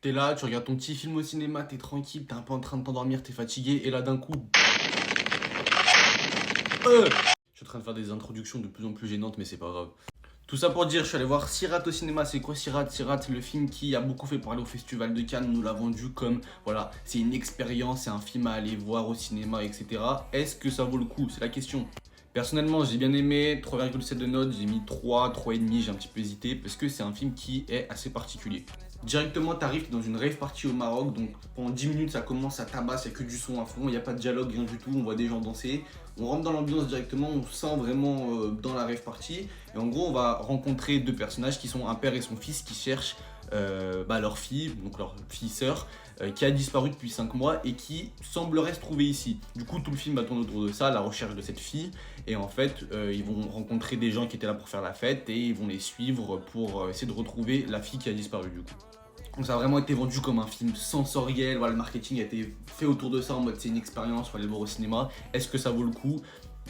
T'es là, tu regardes ton petit film au cinéma, t'es tranquille, t'es un peu en train de t'endormir, t'es fatigué, et là d'un coup... Je suis en train de faire des introductions de plus en plus gênantes, mais c'est pas grave. Tout ça pour dire, je suis allé voir Sirat au cinéma. C'est quoi Sirat? Sirat, c'est le film qui a beaucoup fait parler au Festival de Cannes. On nous l'a vendu comme, voilà, c'est une expérience, c'est un film à aller voir au cinéma, etc. Est-ce que ça vaut le coup? C'est la question. Personnellement, j'ai bien aimé, 3,7 de notes, j'ai mis 3, 3,5, j'ai un petit peu hésité, parce que c'est un film qui est assez particulier. Directement, t'arrives dans une rave party au Maroc, donc pendant 10 minutes, ça commence à tabasse, il n'y a que du son à fond, il n'y a pas de dialogue, rien du tout, on voit des gens danser. On rentre dans l'ambiance directement, on se sent vraiment dans la rave party. Et en gros, on va rencontrer deux personnages qui sont un père et son fils qui cherchent leur fille, donc leur fille-sœur, qui a disparu depuis 5 mois et qui semblerait se trouver ici. Du coup, tout le film va tourner autour de ça, la recherche de cette fille. Et en fait, ils vont rencontrer des gens qui étaient là pour faire la fête et ils vont les suivre pour essayer de retrouver la fille qui a disparu du coup. Donc ça a vraiment été vendu comme un film sensoriel, voilà, le marketing a été fait autour de ça en mode c'est une expérience, faut aller le voir au cinéma. Est-ce que ça vaut le coup?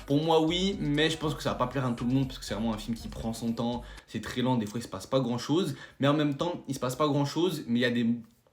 Pour moi oui, mais je pense que ça va pas plaire à tout le monde parce que c'est vraiment un film qui prend son temps, c'est très lent, des fois il se passe pas grand chose, mais en même temps il se passe pas grand chose, mais il y a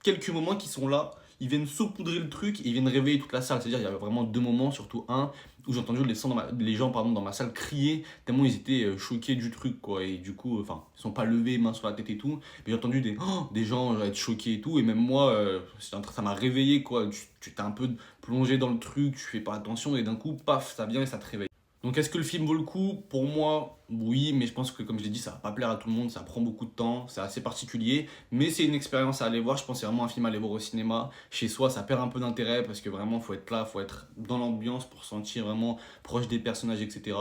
quelques moments qui sont là, ils viennent saupoudrer le truc et ils viennent réveiller toute la salle, c'est-à-dire il y a vraiment deux moments, surtout un, où j'ai entendu les gens dans ma salle crier tellement ils étaient choqués du truc quoi, et du coup, enfin, ils sont pas levés, mains sur la tête et tout, mais j'ai entendu des gens être choqués et tout, et même moi, ça m'a réveillé quoi, tu t'es un peu plongé dans le truc, tu fais pas attention et d'un coup, paf, ça vient et ça te réveille. Donc est-ce que le film vaut le coup? Pour moi, oui, mais je pense que comme je l'ai dit, ça va pas plaire à tout le monde, ça prend beaucoup de temps, c'est assez particulier, mais c'est une expérience à aller voir, je pense que c'est vraiment un film à aller voir au cinéma. Chez soi, ça perd un peu d'intérêt parce que vraiment, faut être là, faut être dans l'ambiance pour se sentir vraiment proche des personnages, etc.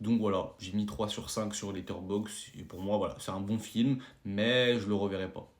Donc voilà, j'ai mis 3 sur 5 sur Letterboxd, et pour moi, voilà, c'est un bon film, mais je le reverrai pas.